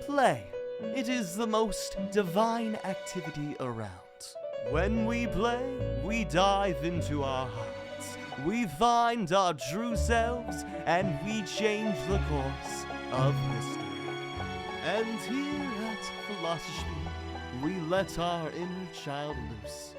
Play. It is the most divine activity around. When we play, we dive into our hearts. We find our true selves, and we change the course of history. And here at Philosospiel, we let our inner child loose.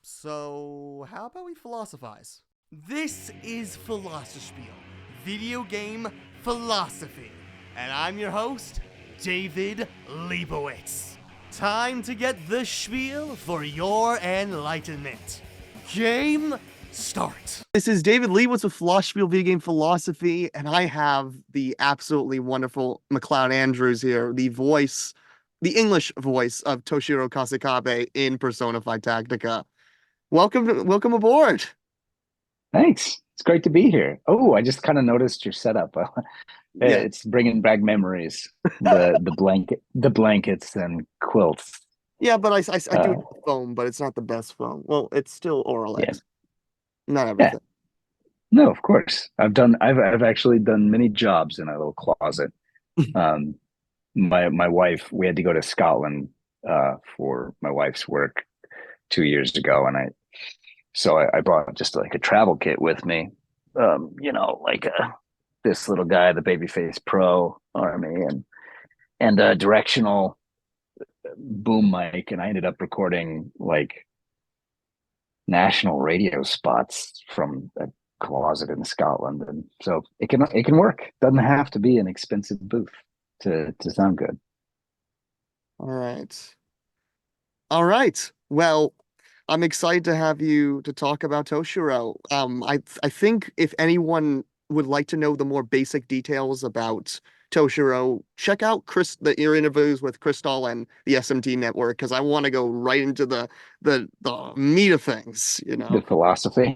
So, how about we philosophize? This is Philosospiel, video game philosophy. And I'm your host, David Leibowitz. Time to get the spiel for your enlightenment. Game start. This is David Leibowitz with Philosospiel Video Game Philosophy, and I have the absolutely wonderful MacLeod Andrews here, the English voice of Toshiro Kasukabe in Persona 5 Tactica. Welcome aboard. Thanks. It's great to be here. Oh, I just kind of noticed your setup. Yeah. It's bringing back memories. The blankets and quilts. Yeah, but I do it with foam, but it's not the best foam. Well, it's still Oralex. Yes. Not everything. Yeah. No, of course. I've actually done many jobs in a little closet. My wife, we had to go to Scotland for my wife's work 2 years ago, and I brought just like a travel kit with me. This little guy, the Babyface Pro Army, and a directional boom mic, and I ended up recording like national radio spots from a closet in Scotland, and so it can work. Doesn't have to be an expensive booth to sound good. All right. Well, I'm excited to have you to talk about Toshiro. I think if anyone would like to know the more basic details about Toshiro, check out your interviews with CrystAAHL and the SMT network, because I want to go right into the meat of things, The philosophy.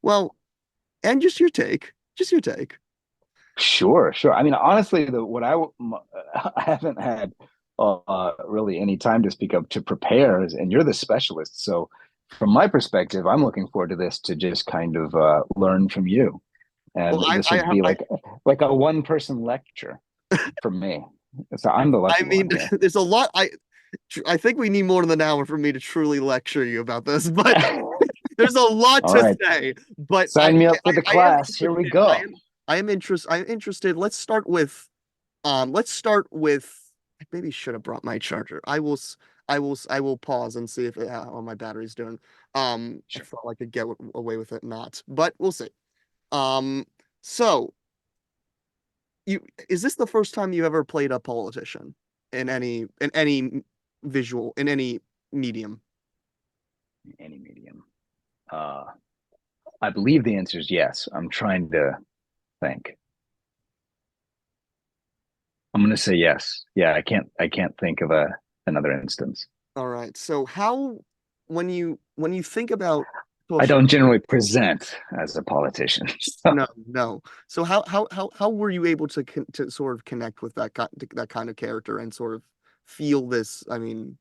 Well, and just your take. Sure. I mean, honestly, I haven't had really any time to speak of to prepare, and you're the specialist. So, from my perspective, I'm looking forward to this to just kind of learn from you. And Well, this would be like a one-person lecture for me. So I'm the lucky one here. There's a lot. I think we need more than an hour for me to truly lecture you about this, but there's a lot to say. But sign me up for the class. Here we go. I am interested. Let's start with. I maybe should have brought my charger. I will pause and see how my battery's doing. Sure. I felt like I could get away with it not, but we'll see. So is this the first time you ever played a politician in any visual, in any medium? Any medium. I believe the answer is yes. I'm trying to think. I'm going to say yes. Yeah, I can't think of another instance. All right. So when you think about I don't generally present as a politician. So. No. So how were you able to sort of connect with that kind of character and sort of feel this? I mean,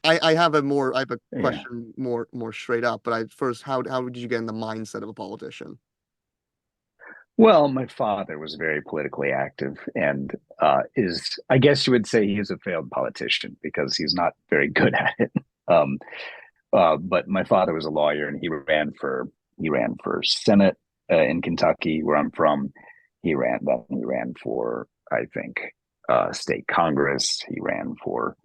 I have a question more straight up, but first, how did you get in the mindset of a politician? Well, my father was very politically active and I guess you would say he's a failed politician because he's not very good at it. But my father was a lawyer, and he ran for Senate in Kentucky, where I'm from. He ran for, I think, state Congress. He ran for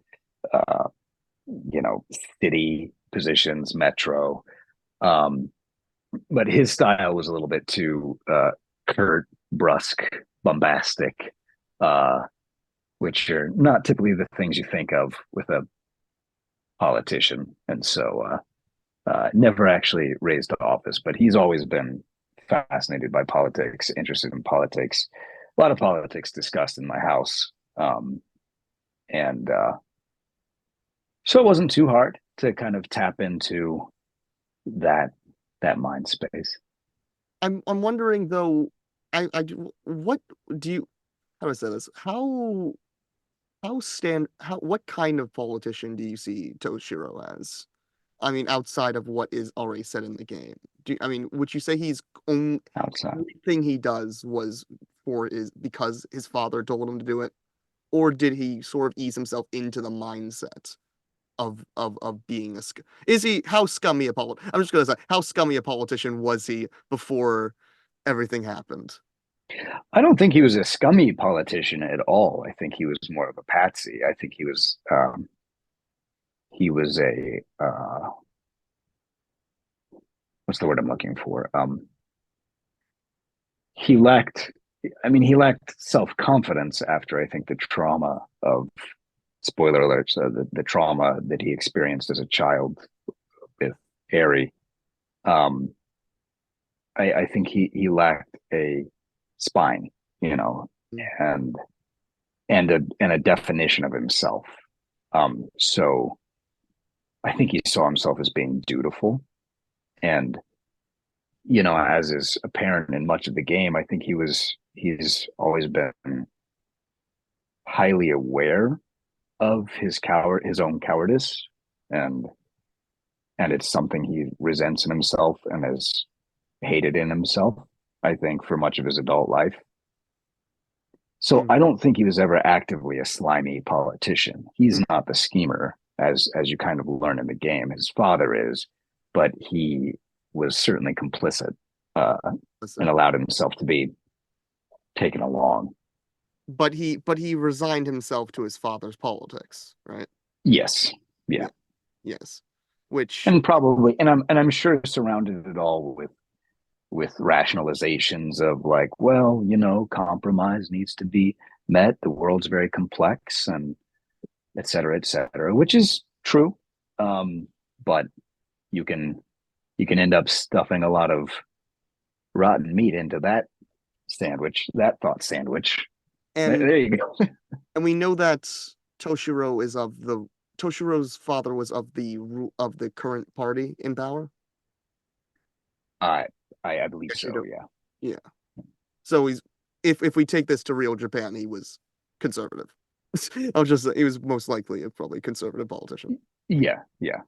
city positions, metro. But his style was a little bit too curt, brusque, bombastic, which are not typically the things you think of with a politician. And so never actually raised to office, but he's always been fascinated by politics, interested in politics. A lot of politics discussed in my house. And so it wasn't too hard to kind of tap into that mind space. I'm wondering though, what do you, how do I say this? What kind of politician do you see Toshiro as? I mean, outside of what is already said in the game. Would you say he's outside? only thing he does was because his father told him to do it? or did he sort of ease himself into the mindset of being is he how scummy a I'm just gonna say how scummy a politician was he before everything happened? I don't think he was a scummy politician at all. I think he was more of a patsy. I think he was a what's the word I'm looking for? He lacked he lacked self-confidence after I think the trauma of spoiler alerts, the trauma that he experienced as a child with Harry. I think he lacked a spine, you know, and a definition of himself. So I think he saw himself as being dutiful, and you know, as is apparent in much of the game, I think he's always been highly aware of his own cowardice, and it's something he resents in himself and has hated in himself, I think, for much of his adult life. So I don't think he was ever actively a slimy politician. He's not the schemer, as you kind of learn in the game. His father is, but he was certainly complicit and allowed himself to be taken along. But he resigned himself to his father's politics, right? Yes. Yeah. Yes. Which And probably, and I'm sure surrounded it all with rationalizations of like, well, you know, compromise needs to be met. The world's very complex, and et cetera, which is true. But you can end up stuffing a lot of rotten meat into that thought sandwich. and There you go. and we know that Toshiro's father was of the current party in power. I believe so. Yeah. Yeah. So if we take this to real Japan, he was conservative. He was most likely a probably conservative politician. Yeah. Yeah.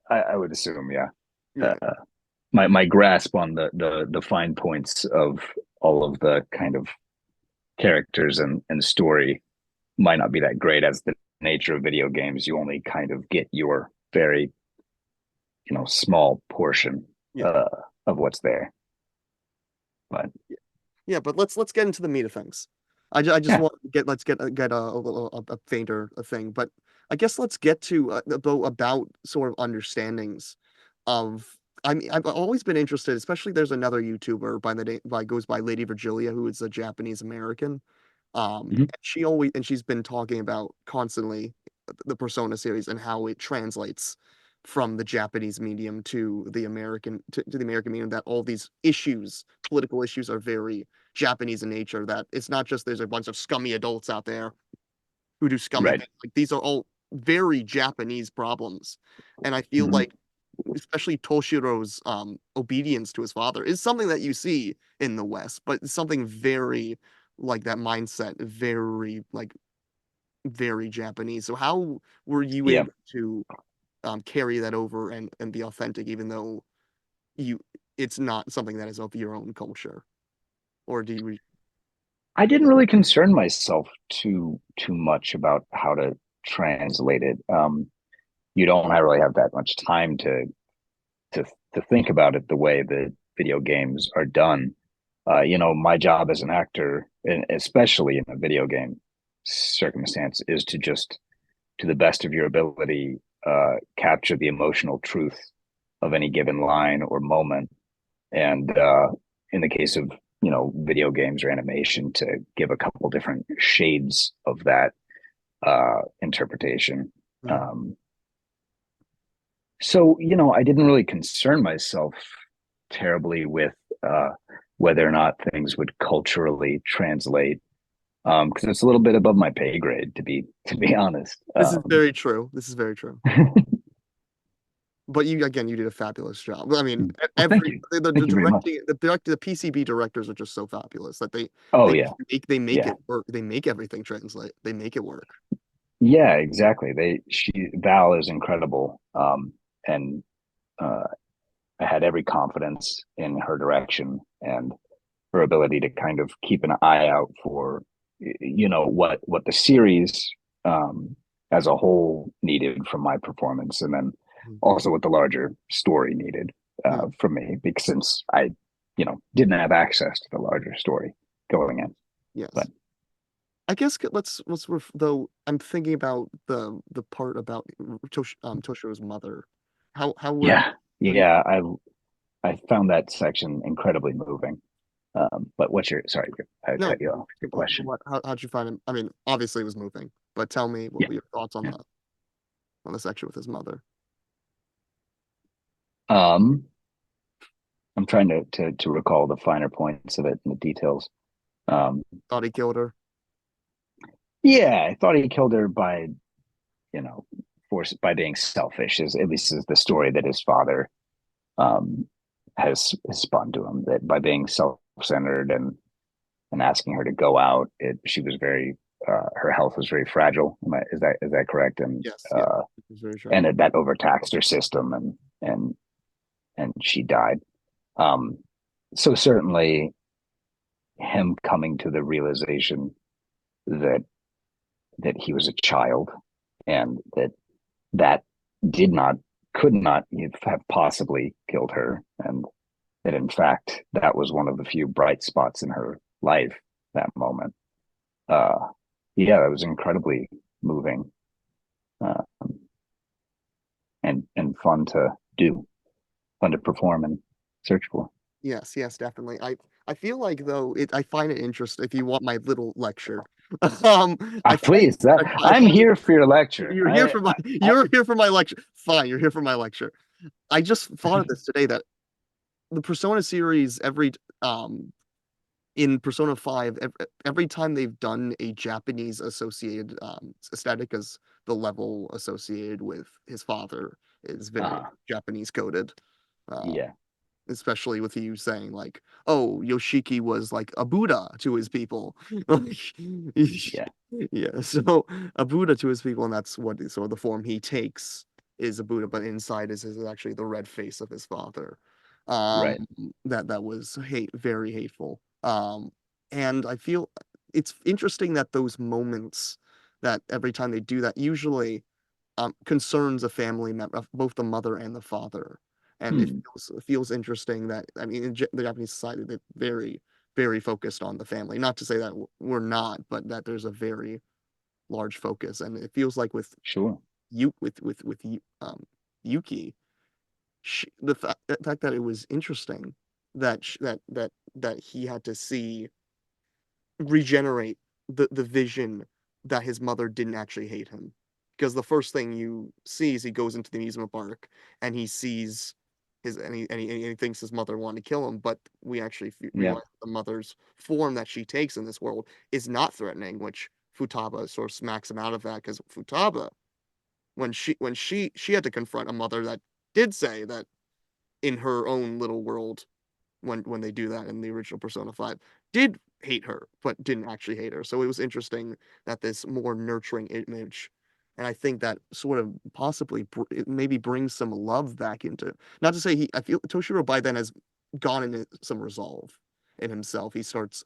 I would assume. Yeah. Yeah. My grasp on the fine points of all of the kind of characters and story might not be that great. As the nature of video games, you only kind of get your very, you know, small portion of what's there. But but let's get into the meat of things. I just want to get a little a fainter thing, but I guess let's get to about sort of understandings of. I mean, I've always been interested, especially there's another YouTuber goes by Lady Virgilia, who is a Japanese American. She's been talking about constantly the Persona series and how it translates from the Japanese medium to the American medium, that all these political issues are very Japanese in nature, that it's not just there's a bunch of scummy adults out there who do scummy right. things. Like, these are all very Japanese problems. And I feel like especially Toshiro's obedience to his father is something that you see in the West, but it's something very like that mindset, very Japanese. So how were you able to carry that over and be authentic, even though it's not something that is of your own culture? Or do you? I didn't really concern myself too much about how to translate it. You don't really have that much time to think about it the way that video games are done. You know, my job as an actor, and especially in a video game circumstance, is to just, to the best of your ability, capture the emotional truth of any given line or moment. And in the case of, you know, video games or animation, to give a couple different shades of that interpretation. So, you know, I didn't really concern myself terribly with whether or not things would culturally translate, because it's a little bit above my pay grade, to be honest. This is very true. This is very true. But you did a fabulous job. I mean, the PCB directors are just so fabulous that they make it work. They make everything translate. They make it work. Yeah, exactly. Val is incredible, and I had every confidence in her direction and her ability to kind of keep an eye out for what the series as a whole needed from my performance, and then also what the larger story needed Mm. from me, because since I didn't have access to the larger story going in. But Yes. I guess though I'm thinking about the part about Toshiro's mother. How would yeah, how do you yeah, I found that section incredibly moving. But what's your sorry, I no cut you off. Your question. how'd you find him? I mean, obviously it was moving, but tell me what Yeah, were your thoughts yeah. on the section with his mother? Um, I'm trying to recall the finer points of it and the details. Um, Thought he killed her. yeah, I thought he killed her by, you know, force by being selfish. Is at least is the story that his father um has spun to him, that by being self-centered and asking her to go out, she was very her health was very fragile. Is that correct? And Yes, yeah. uh, It was very and tragic. that overtaxed her system, and she died. Um, so certainly him coming to the realization that he was a child, and that did not could not have possibly killed her, and that in fact that was one of the few bright spots in her life, that moment. uh yeah, that was incredibly moving, uh, and fun to perform and search for. Yes, yes, definitely. I feel like though I find it interesting if you want my little lecture. Um, I find Please, that I I'm find it here for your lecture. I you're here for my lecture. Fine, you're here for my lecture. I just thought of this today that the Persona series um in Persona 5 every time they've done a Japanese associated aesthetic, because the level associated with his father is very uh Japanese coded. Uh, yeah, especially with you saying like, "Oh, Yoshiki was like a Buddha to his people." Like, yeah, yeah, so a Buddha to his people, and that's what so the form he takes is a Buddha, but inside is actually the red face of his father. Um, right. that was very hateful. And I feel it's interesting that those moments that every time they do that, usually concerns a family member, both the mother and the father. And Hmm. it feels interesting that, I mean, in the Japanese society, they're very focused on the family. Not to say that we're not, but that there's a very large focus. And it feels like with Sure. you Yuki, the fact that it was interesting that that he had to see regenerate the vision that his mother didn't actually hate him. Because the first thing you see is he goes into the amusement park and he sees and he thinks his mother wanted to kill him, but we actually Yeah, realize the mother's form that she takes in this world is not threatening, which Futaba sort of smacks him out of that because Futaba, when she had to confront a mother that did say that in her own little world, when they do that in the original Persona 5, did hate her, but didn't actually hate her. So it was interesting that this more nurturing image, and I think that sort of possibly it maybe brings some love back into. Not to say I feel Toshiro by then has gone into some resolve in himself. He's already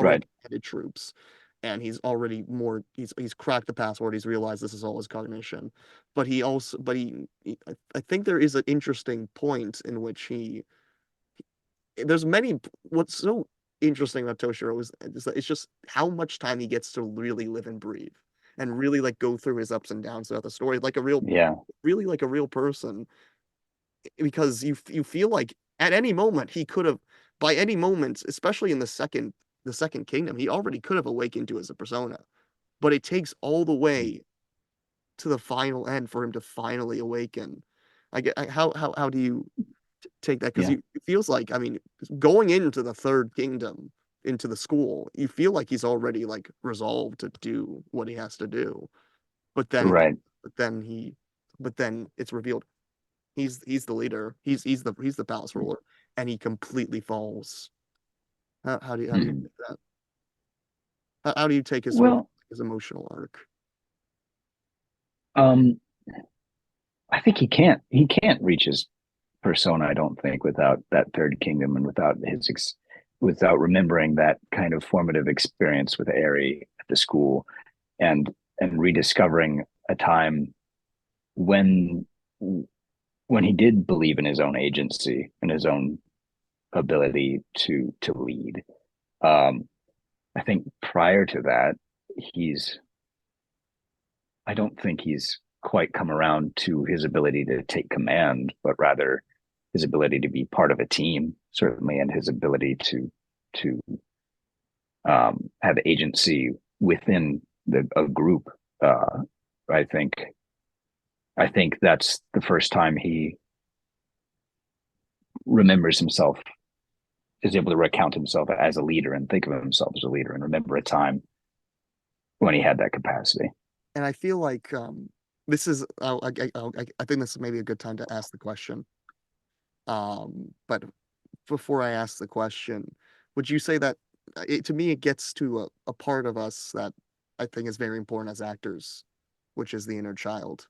right. headed troops, and he's cracked the password. He's realized this is all his cognition, but I think there is an interesting point in which there's many what's so interesting about Toshiro is that it's just how much time he gets to really live and breathe and really like go through his ups and downs throughout the story like a real Yeah, really like a real person, because you feel like at any moment he could have, by any moment, especially in the second kingdom, he already could have awakened to as a persona, but it takes all the way to the final end for him to finally awaken. How do you take that? Because yeah, it feels like, I mean, going into the third kingdom, into the school, you feel like he's already like resolved to do what he has to do, but right. then but then it's revealed he's the leader, he's the palace ruler, and he completely falls. How do you Hmm. take that? How do you take his sort of Well, his emotional arc? um, I think he can't reach his persona, I don't think, without that third kingdom, and without remembering that kind of formative experience with Eri at to school, and rediscovering a time when he did believe in his own agency and his own ability to lead. I think prior to that, I don't think he's quite come around to his ability to take command, but rather his ability to be part of a team, certainly, and his ability to have agency within a group. I think that's the first time he remembers himself, is able to recount himself as a leader and think of himself as a leader and remember a time when he had that capacity. And I feel like this is I think this is maybe a good time to ask the question. But before I ask the question, would you say that to me it gets to a part of us that I think is very important as actors, which is the inner child.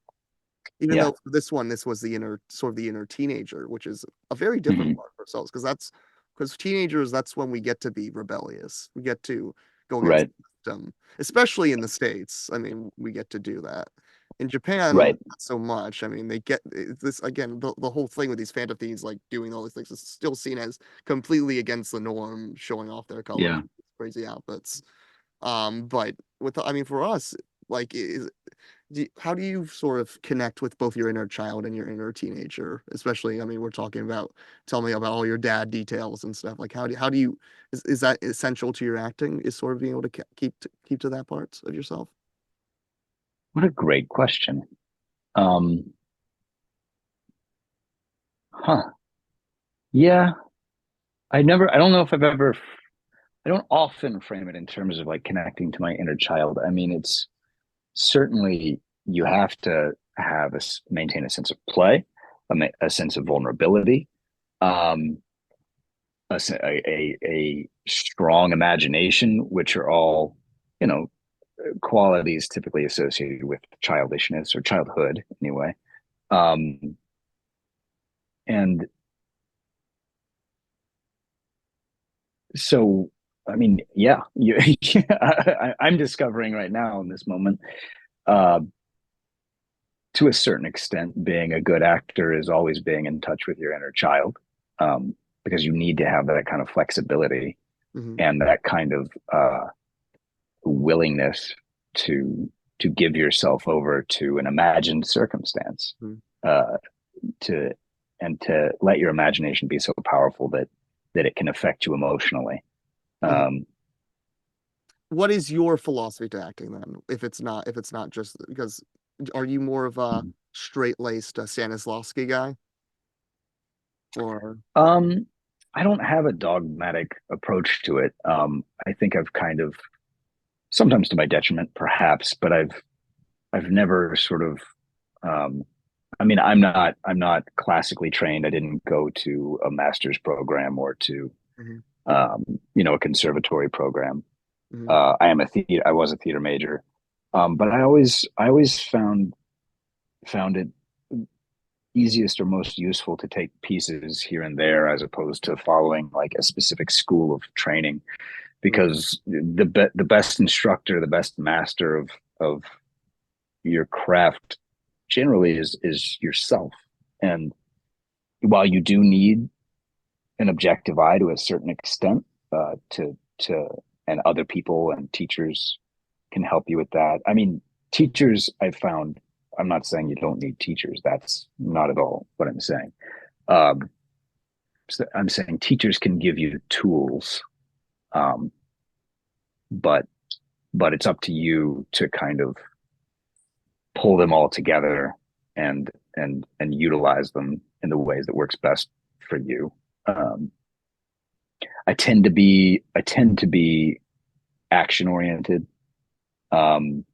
Even Yeah. though for this was the inner teenager, which is a very different Mhm. part of ourselves, because teenagers, that's when we get to be rebellious. We get to go against Right. the system, especially in the States. I mean, we get to do that. In Japan, Right. not so much. I mean, they get this again, the whole thing with these phantom themes, like doing all these things, is still seen as completely against the norm, showing off their colors, Yeah. crazy outfits. But I mean, for us, like, how do you sort of connect with both your inner child and your inner teenager? Especially, I mean, we're talking about, tell me about all your dad details and stuff. Like, how do you, is that essential to your acting? Is sort of being able to keep to that part of yourself? What a great question. Um, huh. Yeah. I don't know if I've ever, I don't often frame it in terms of like connecting to my inner child. I mean, it's certainly, you have to maintain a sense of play, a sense of vulnerability, um, a strong imagination, which are all, you know, qualities typically associated with childishness or childhood anyway. Um, and so, I mean, yeah, I'm discovering right now in this moment, uh, to a certain extent, being a good actor is always being in touch with your inner child, because you need to have that kind of flexibility Hmm. and that kind of willingness to give yourself over to an imagined circumstance, uh, to to let your imagination be so powerful that it can affect you emotionally. Hmm. Um, What is your philosophy to acting then? If it's not just because, are you more of a straight-laced Stanislavski guy, or um, I don't have a dogmatic approach to it. I think I've kind of, sometimes to my detriment, perhaps, but I've never sort of, um, I mean, I'm not classically trained. I didn't go to a master's program or to Mhm, a conservatory program. mhm. I was a theater major, but I always found it easiest or most useful to take pieces here and there as opposed to following like a specific school of training, Right. because the best instructor, the best master of your craft generally is yourself. And while you do need an objective eye to a certain extent, to and other people and teachers can help you with that. I mean, teachers, I've found, I'm not saying you don't need teachers. That's not at all what I'm saying. Um, so I'm saying teachers can give you tools, um, but it's up to you to kind of pull them all together and utilize them in the ways that works best for you. Um, I tend to be action oriented, um,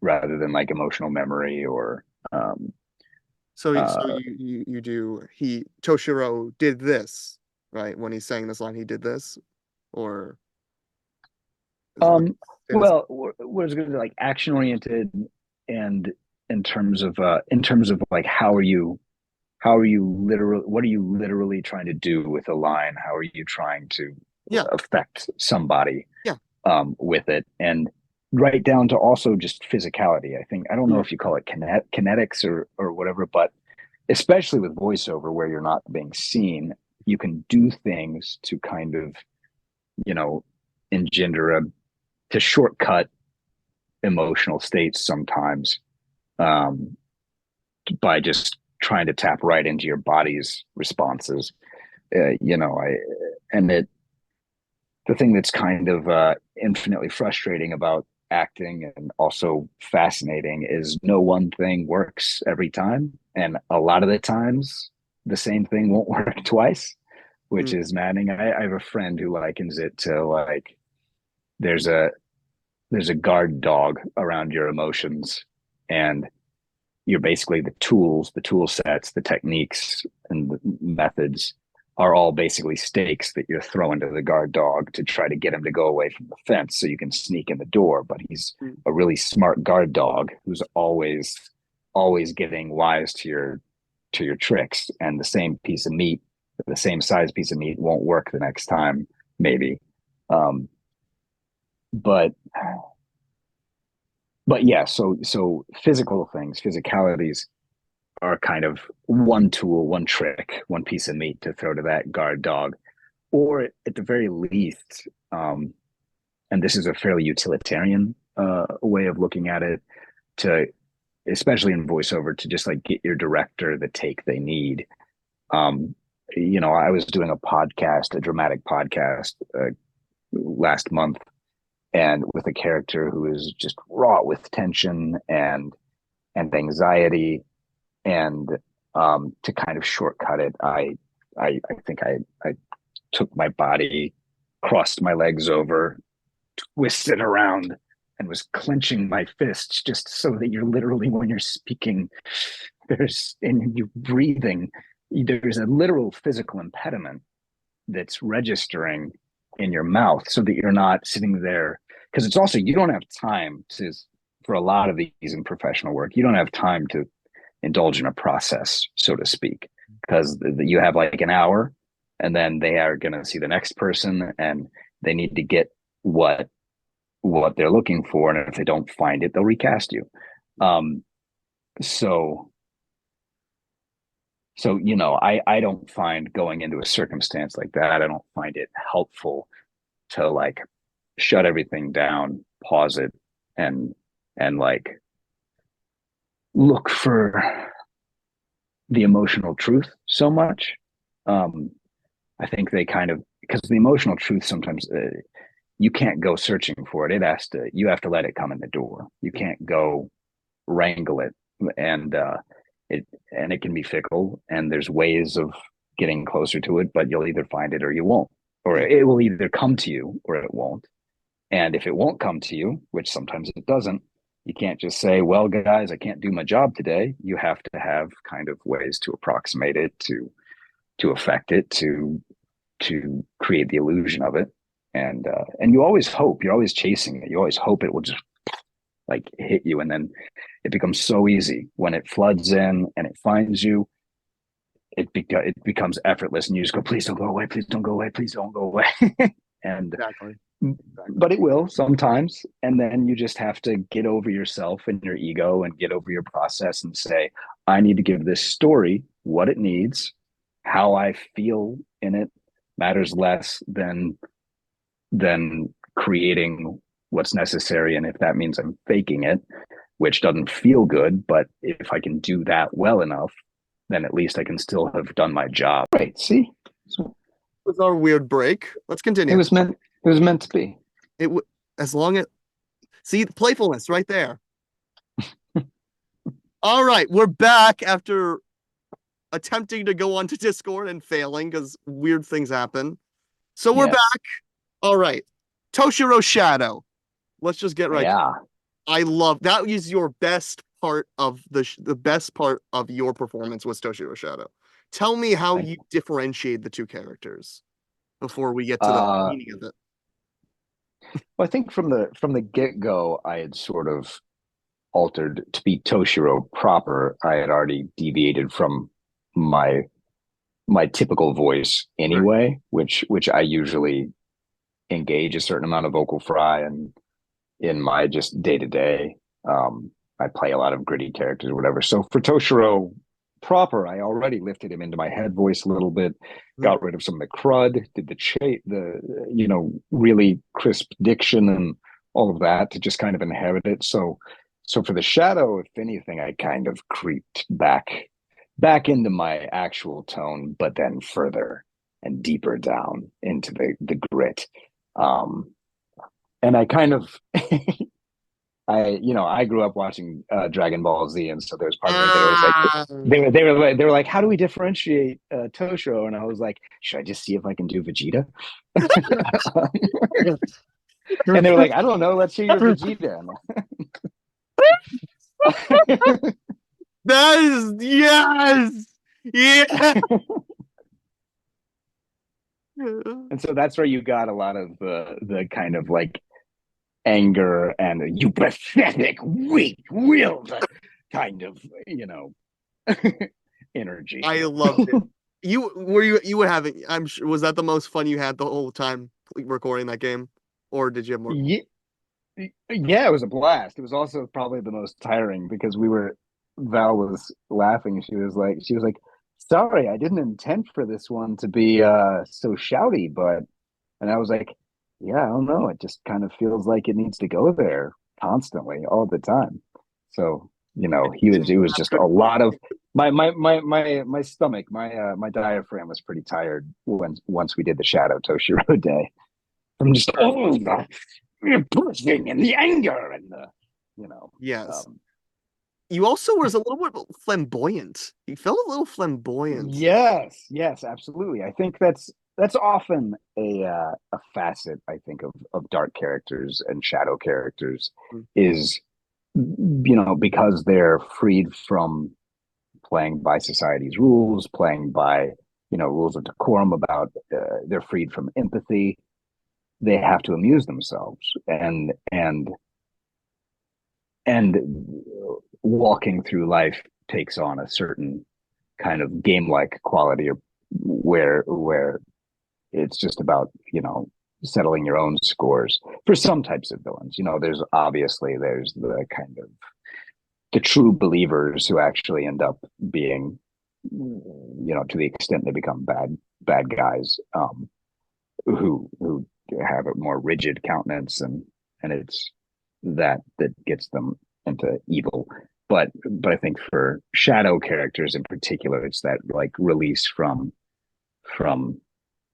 rather than like emotional memory or um, So uh, you do, Toshiro did this, right? When he's saying this line, he did this, or is it like um, Stanis? well, what is good, like action oriented, and in terms of like how are you literally, what are you literally trying to do with a line? How are you trying to Yeah, affect somebody? yeah. with it, and right down to also just physicality. I think, I don't know Mm. if you call it kinetics or whatever, but especially with voiceover where you're not being seen, you can do things to kind of, you know, engender to shortcut emotional states sometimes, um, by just trying to tap right into your body's responses. You know, and it the thing that's kind of infinitely frustrating about acting and also fascinating is no one thing works every time, and a lot of the times the same thing won't work twice, which Mm. is maddening. I have a friend who likens it to like there's a guard dog around your emotions, and you're basically the tool sets, the techniques, and the methods are all basically stakes that you're throwing to the guard dog to try to get him to go away from the fence so you can sneak in the door. But he's Mm. a really smart guard dog who's always getting wise to your tricks. And the same piece of meat, the same size piece of meat, won't work the next time, maybe. Um, but yeah, so physical things, physicalities are kind of one tool, one trick, one piece of meat to throw to that guard dog, or at the very least, and this is a fairly utilitarian way of looking at it, to especially in voiceover, to just like get your director the take they need. Um, you know, I was doing a podcast, a dramatic podcast, last month, and with a character who is just wrought with tension and anxiety, and to kind of shortcut it, I think I took my body, crossed my legs over, twisted around, and was clenching my fists just so that you're literally, when you're speaking, there's and you're breathing, there's a literal physical impediment that's registering in your mouth so that you're not sitting there, because it's also, you don't have time to, for a lot of these in professional work, you don't have time to indulge in a process, so to speak, because you have like an hour, and then they are going to see the next person, and they need to get what they're looking for, and if they don't find it, they'll recast you. Um, so you know, I don't find going into a circumstance like that, I don't find it helpful to like shut everything down, pause it, and like look for the emotional truth so much. Um, I think they kind of, because the emotional truth sometimes, you can't go searching for it. It has to, you have to let it come in the door. You can't go wrangle it, and it can be fickle. And there's ways of getting closer to it, but you'll either find it or you won't, or Mm. it will either come to you or it won't. And if it won't come to you, which sometimes it doesn't, you can't just say, well, guys, I can't do my job today. You have to have kind of ways to approximate it, to affect it, to create the illusion of it. And you always hope, you're always chasing it. You always hope it will just like hit you. And then it becomes so easy when it floods in and it finds you. It becomes effortless, and you just go, please don't go away, please don't go away, please don't go away. and Exactly. but it will sometimes, and then you just have to get over yourself and your ego and get over your process and say, I need to give this story what it needs. How I feel in it matters less than creating what's necessary. And if that means I'm faking it, which doesn't feel good, but if I can do that well enough, then at least I can still have done my job. Right. See? So With our weird break, let's it continue. was meant to be. As long as see playfulness right there. All right, we're back after attempting to go onto Discord and failing because weird things happen. So we're Yes. back. All right, Toshiro Shadow. Let's just get right. Yeah. I love that. Is your best part of the best part of your performance was Toshiro Shadow. Tell me how you differentiate the two characters before we get to the meaning of it. Well, I think from the get-go, I had sort of altered to be Toshiro proper. I had already deviated from my typical voice anyway, which I usually engage a certain amount of vocal fry and in my just day to day. I play a lot of gritty characters or whatever. So for Toshiro proper, I already lifted him into my head voice a little bit, got rid of some of the crud, did the really crisp diction and all of that to just kind of inherit it. So for the shadow, if anything, I kind of creeped back into my actual tone, but then further and deeper down into the grit. And I kind of I grew up watching Dragon Ball Z, and so there's part of me that was like, they were like, how do we differentiate Toshiro? And I was like, should I just see if I can do Vegeta? And they were like, I don't know, let's hear your Vegeta. That is yes, yeah. And so that's where you got a lot of the kind of like anger and you pathetic, weak-willed kind of, energy. I loved it. You were having, I'm sure, was that the most fun you had the whole time recording that game, or did you have more? Yeah, it was a blast. It was also probably the most tiring because Val was laughing. She was like, sorry, I didn't intend for this one to be so shouty, and I was like, yeah, I don't know. It just kind of feels like it needs to go there constantly, all the time. So, it was just a lot of my stomach, my diaphragm was pretty tired once we did the Shadow Toshiro day. From just all the pushing and the anger and Yes. You also was a little bit flamboyant. You felt a little flamboyant. Yes, absolutely. I think that's often a facet, I think, of dark characters and shadow characters is, because they're freed from playing by society's rules, playing by, rules of decorum they're freed from empathy. They have to amuse themselves and walking through life takes on a certain kind of game-like quality where it's just about settling your own scores for some types of villains. There's the kind of the true believers who actually end up being, to the extent they become bad guys, who have a more rigid countenance, and it's that gets them into evil. But I think for shadow characters in particular, it's that like release from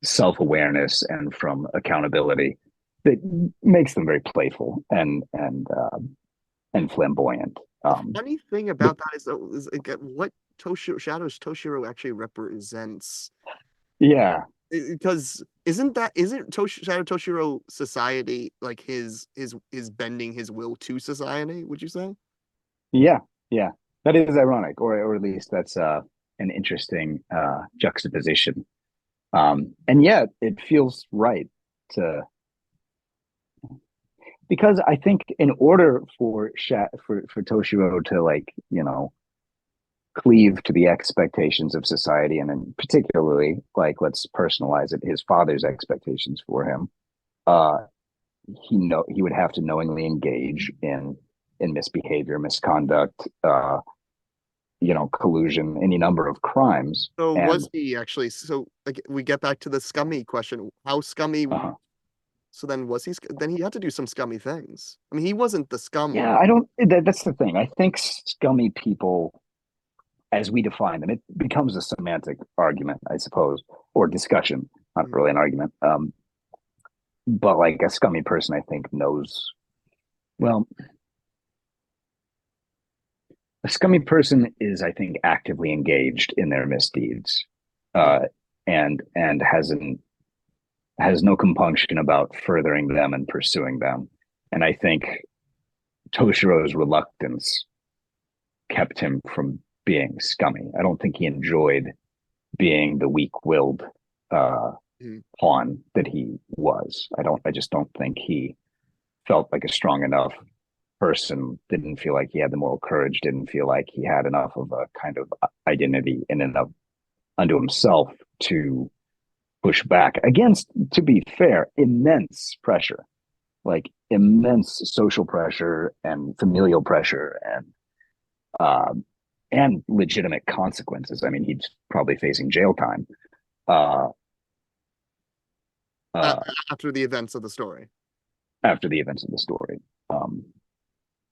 self-awareness and from accountability that makes them very playful and flamboyant. Funny thing about that is what Shadows Toshiro actually represents. Yeah, because isn't Shadow Toshiro society like his bending his will to society? Would you say? Yeah, that is ironic, or at least that's an interesting juxtaposition. And yet it feels right because I think in order for Toshiro to cleave to the expectations of society, and then particularly let's personalize it, his father's expectations for him, he would have to knowingly engage in misbehavior, misconduct, collusion, any number of crimes. So was he actually? So we get back to the scummy question. How scummy? So then then he had to do some scummy things. I mean, he wasn't the scum. Yeah, that's the thing. I think scummy people, as we define them, it becomes a semantic argument, I suppose, or discussion, not really an argument. But like a scummy person, I think knows, well, a scummy person is, I think, actively engaged in their misdeeds, and has no compunction about furthering them and pursuing them. And I think Toshiro's reluctance kept him from being scummy. I don't think he enjoyed being the weak-willed pawn that he was. I just don't think he felt like a strong enough person, didn't feel like he had the moral courage, didn't feel like he had enough of a kind of identity in and of unto himself to push back against, to be fair, immense pressure, like immense social pressure and familial pressure and legitimate consequences. I mean, he's probably facing jail time uh, After the events of the story. after the events of the story.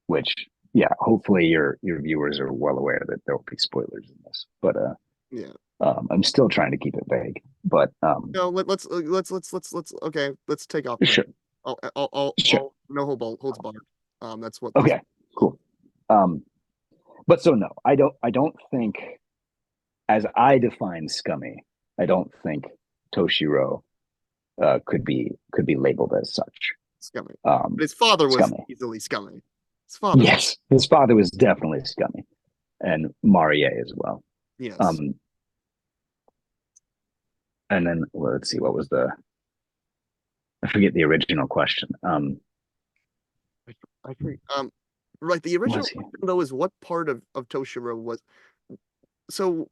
Which, yeah, hopefully your viewers are well aware that there will be spoilers in this. But Yeah. I'm still trying to keep it vague. But No, let's okay, let's take off. sure, sure, No holds barred. That's what. okay, cool. But so no, I don't think, as I define scummy, I don't think Toshiro could be labeled as such. Scummy. But his father was scummy. easily scummy. His father. Yes, his father was definitely scummy, and Marie as well. Yes. And then let's see, what was I forget the original question. I forget. Right. The original question, though, is what part of Toshiro was. So.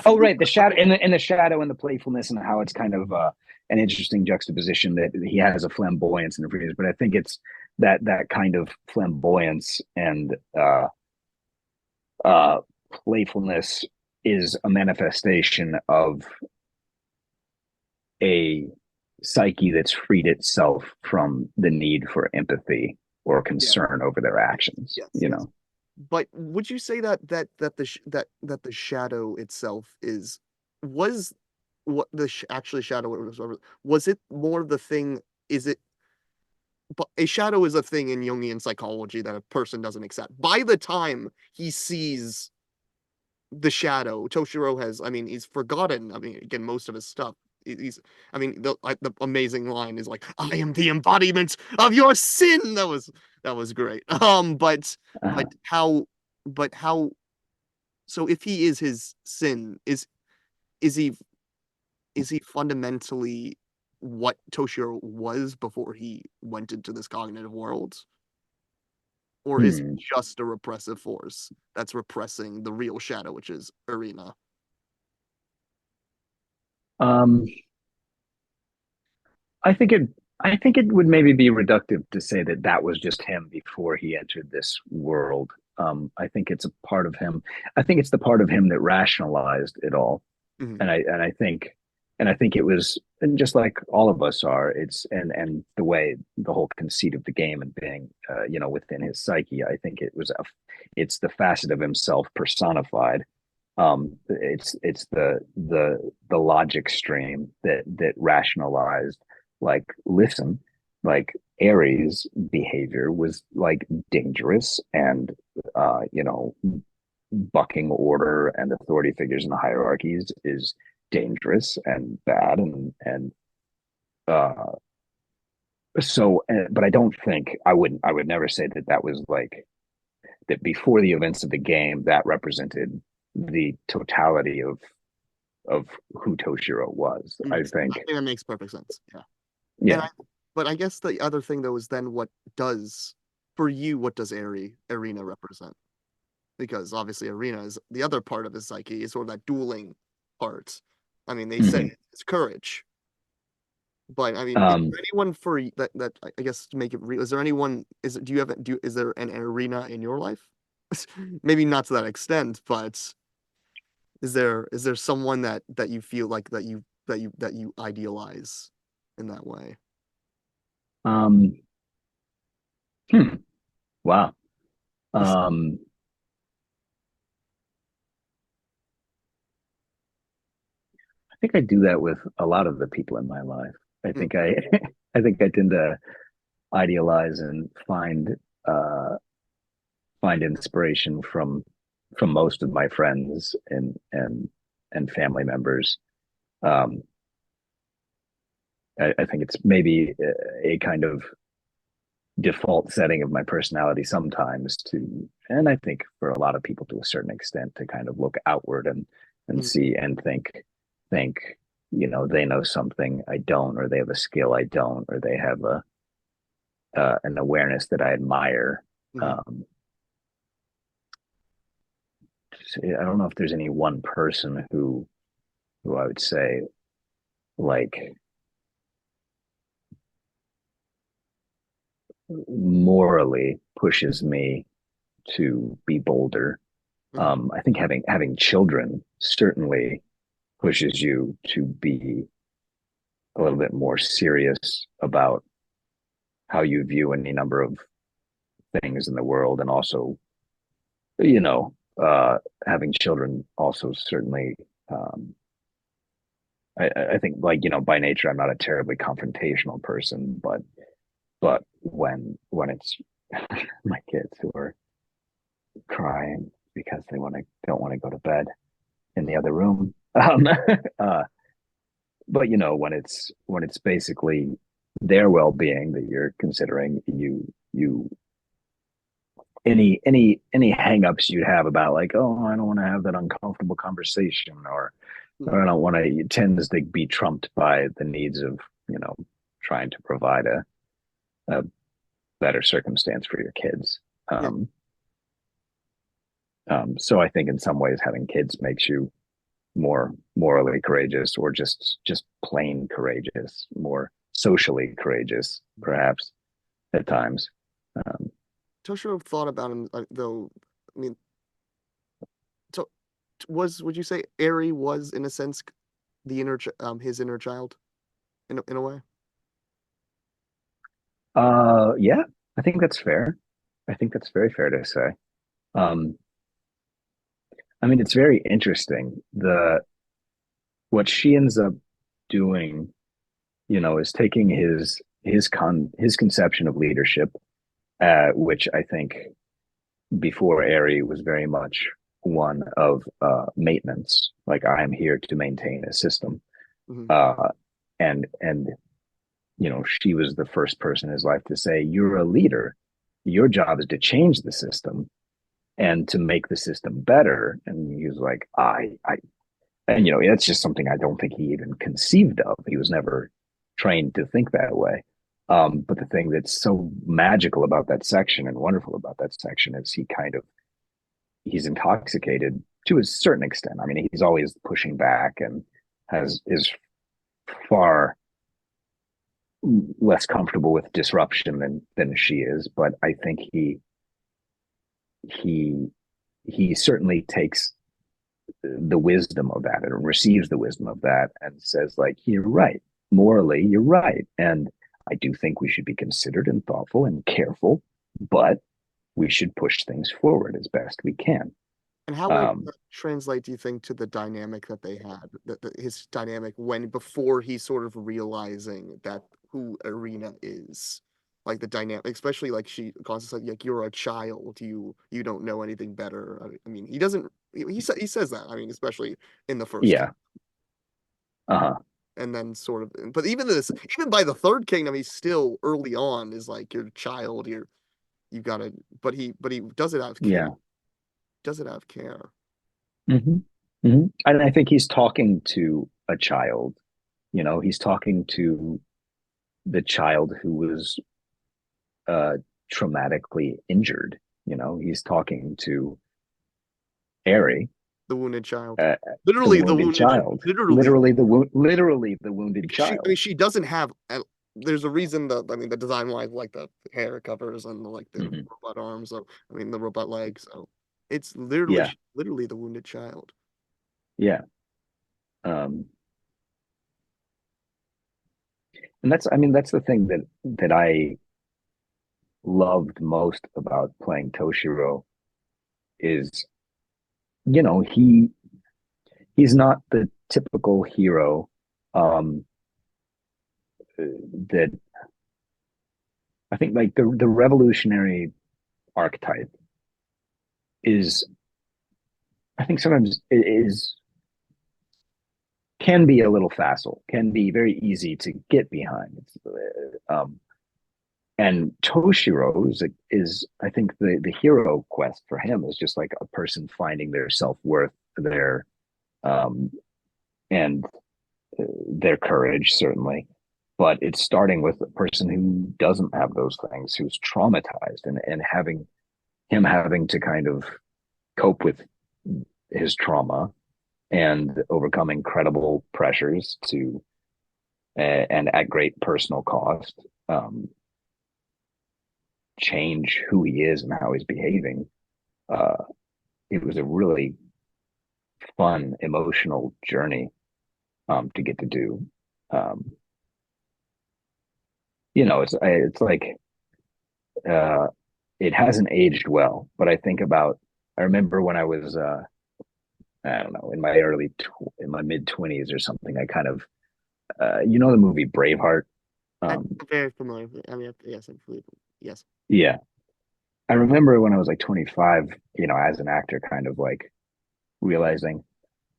Oh, right, the shadow and the shadow and the playfulness, and how it's kind of an interesting juxtaposition that he has a flamboyance and a, but I think it's that kind of flamboyance and playfulness is a manifestation of a psyche that's freed itself from the need for empathy or concern over their actions. Yes, you know. But would you say that the shadow itself was what actually shadow was it more of the thing? Is it? But a shadow is a thing in Jungian psychology that a person doesn't accept. By the time he sees the shadow, Toshiro has, I mean, he's forgotten. I mean, again, most of his stuff. I mean, the amazing line is like, "I am the embodiment of your sin." That was great. But how? So if he is his sin, is he fundamentally what Toshiro was before he went into this cognitive world? Or is it just a repressive force that's repressing the real shadow, which is Erina? I think it would maybe be reductive to say that was just him before he entered this world. I think it's a part of him. I think it's the part of him that rationalized it all. Mm-hmm. And I think it was, and just like all of us are, it's and the way the whole conceit of the game and being within his psyche, I think it's the facet of himself personified. It's the logic stream that rationalized, like, listen, like Ares' behavior was like dangerous and bucking order and authority figures in the hierarchies is dangerous and bad and but I don't think I would never say that was like that before the events of the game that represented the totality of who Toshiro was. I think that makes perfect sense. Yeah. But I guess the other thing though is then what does Erina represent? Because obviously Erina is the other part of his psyche, is sort of that dueling part. I mean, they say it's courage. But I mean, is there anyone for that I guess to make it real? Is there anyone? Is there an Erina in your life? Maybe not to that extent, but is there someone that you feel like that you idealize in that way? Wow. I think I do that with a lot of the people in my life. I think I tend to idealize and find inspiration from most of my friends and family members. I think it's maybe a kind of default setting of my personality sometimes and I think for a lot of people to a certain extent, to kind of look outward and see and think, they know something I don't, or they have a skill I don't, or they have an awareness that I admire. I don't know if there's any one person who I would say like morally pushes me to be bolder. Mhm. I think having children certainly pushes you to be a little bit more serious about how you view any number of things in the world, and also, you know, having children also certainly. I think, like, by nature, I'm not a terribly confrontational person, but when it's my kids who are crying because they don't want to go to bed in the other room, uh, but when it's basically their well-being that you're considering, you any hang-ups you'd have about, like, oh, I don't want to have that uncomfortable conversation, or I don't want to, it tends to be trumped by the needs of, trying to provide a better circumstance for your kids. Yeah. So I think in some ways having kids makes you more morally courageous, or just plain courageous, more socially courageous, perhaps at times. Um, Toshiro thought about him, though. I mean, so would you say Eri was, in a sense, the his inner child, in a way? yeah, I think that's fair. I think that's very fair to say. Um, I mean, it's very interesting. What she ends up doing, is taking his conception of leadership, which I think before Eri was very much one of maintenance. Like, I am here to maintain a system, Hmm. uh, and she was the first person in his life to say, "You're a leader. Your job is to change the system and to make the system better." And he was like, I and that's just something I don't think he even conceived of. He was never trained to think that way. But the thing that's so magical about that section and wonderful about that section is he's intoxicated to a certain extent. I mean, he's always pushing back and is far less comfortable with disruption than she is. But I think he he certainly takes the wisdom of that and receives the wisdom of that and says, like, you're right, morally you're right, and I do think we should be considered and thoughtful and careful, but we should push things forward as best we can. And how would um that translate, do you think, to the dynamic that they had, his dynamic before he's sort of realizing that who Erina is? Like the dynamic, especially like she constantly like, you're a child, you don't know anything better. I mean, he doesn't. He says that. I mean, especially in the first yeah. kingdom, Uh-huh. and then sort of. But even by the third kingdom, he's still early on. Is like, you're a child. You gotta. But he does it out of care. Yeah. Does it out of care. Mm-hmm. Mm-hmm. And I think he's talking to a child. He's talking to the child who was uh traumatically injured. He's talking to Eri, The wounded child. uh, the Literally the wounded wounded, child, literally. literally the wounded Because I mean, child. she doesn't have. There's a reason that, I mean, the design wise, like the hair covers and like the Hmm. robot arms. So I mean, the robot legs. So it's literally, Yeah, literally the wounded child. yeah. Um, and that's the thing that I loved most about playing Toshiro is, you know, he he's not the typical hero, um, that I think, like, the revolutionary archetype is, I think sometimes it is can be a little facile, can be very easy to get behind. And Toshiro is, I think, the hero quest for him is just like a person finding their self-worth, their um, and their courage, certainly. But it's starting with a person who doesn't have those things, who's traumatized, and having to kind of cope with his trauma and overcome incredible pressures to and at great personal cost, change who he is and how he's behaving. It was a really fun, emotional journey to get to do. It's like it hasn't aged well, but I remember when I was I don't know, in my mid-20s or something, I kind of the movie Braveheart. I'm very familiar with it. I mean, yes, I believe it. Yes. Yeah, I remember when I was like 25, as an actor, kind of like realizing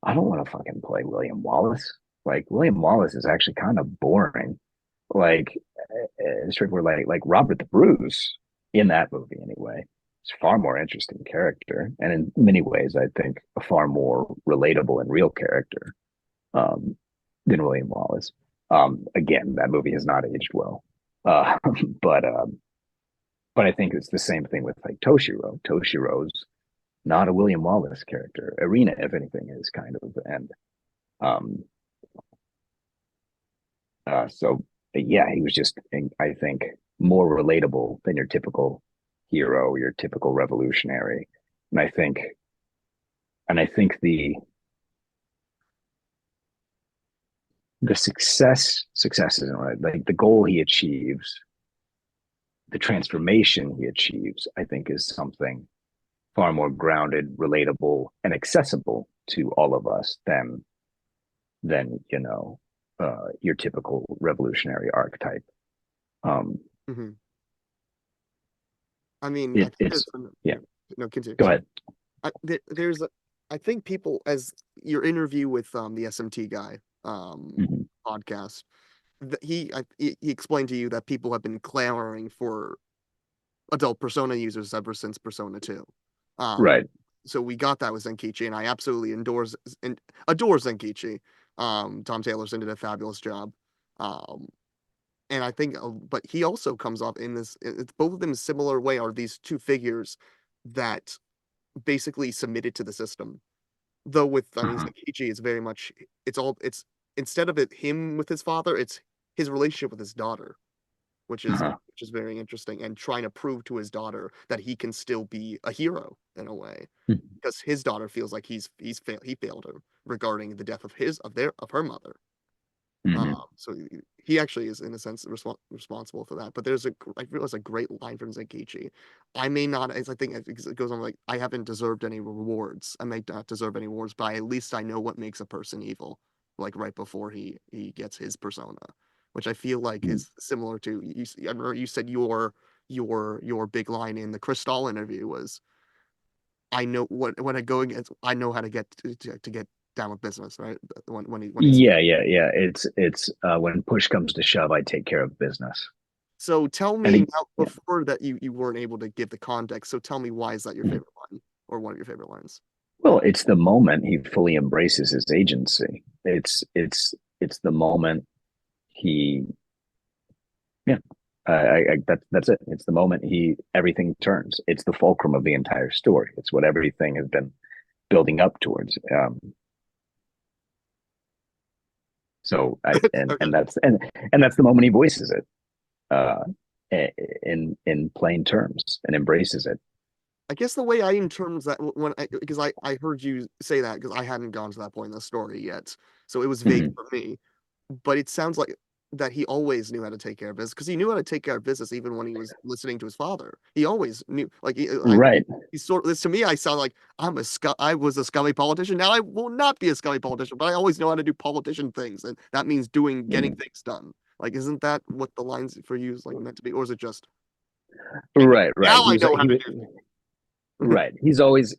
I don't want to fucking play William Wallace. Like William Wallace is actually kind of boring. Like straightforward, like Robert the Bruce in that movie anyway. It's a far more interesting character, and in many ways, I think a far more relatable and real character um, than William Wallace. Again, that movie has not aged well, uh, but but I think it's the same thing with like Toshiro. Toshiro's not a William Wallace character. Erina, if anything, is kind of, and um, so yeah, he was just, I think, more relatable than your typical hero, your typical revolutionary, and I think the success isn't right. Like the goal he achieves, the transformation he achieves, I think, is something far more grounded, relatable, and accessible to all of us than your typical revolutionary archetype. Um, Hmm. I mean, I it, think it's yeah. no, continue. Go ahead. There's I think people, as your interview with the SMT guy Mhm. podcast, he explained to you that people have been clamoring for adult Persona users ever since Persona 2. Um, Right. so we got that with Zenkichi, and I absolutely adore Zenkichi. Tom Taylorson did a fabulous job. Um, and I think, but he also comes off in this. It's both of them in a similar way are these two figures that basically submitted to the system. Though with, I mean, Uh-huh. Zenkichi is very much it's instead of it him with his father, it's his relationship with his daughter, Uh-huh. which is very interesting, and trying to prove to his daughter that he can still be a hero in a way, because his daughter feels like he failed her regarding the death of her mother. Mhm. So he actually is, in a sense, responsible for that. But I feel it's a great line from Zenkichi. I may not, as I think it goes on, like, I haven't deserved any rewards. I may not deserve any rewards, but at least I know what makes a person evil. Like right before he gets his persona, which I feel like Mhm. is similar to you. I remember you said your big line in the CrystAAHL interview was, I know what when I go against, I know how to get down with business, right? When he's Yeah. It's when push comes to shove, I take care of business. So tell And me now, yeah. before that you weren't able to give the context. So tell me, why is that your favorite line or one of your favorite lines? Well, it's the moment he fully embraces his agency. It's the moment he yeah. That's it. It's the moment everything turns. It's the fulcrum of the entire story. It's what everything has been building up towards. So I Okay. and that's the moment he voices it uh, in plain terms and embraces it. I guess the way I in terms that because I heard you say that because I hadn't gone to that point in the story yet, so it was vague Mhm. for me. But it sounds like that he always knew how to take care of business because he knew how to take care of business even when he was listening to his father. He always knew. Like Right. he sort of this to me. I sound like I was a scummy politician. Now I will not be a scummy politician, but I always know how to do politician things, and that means getting Mhm. things done. Like, isn't that what the lines for you is like meant to be, or is it just Right. now I know how to do things? right. He's always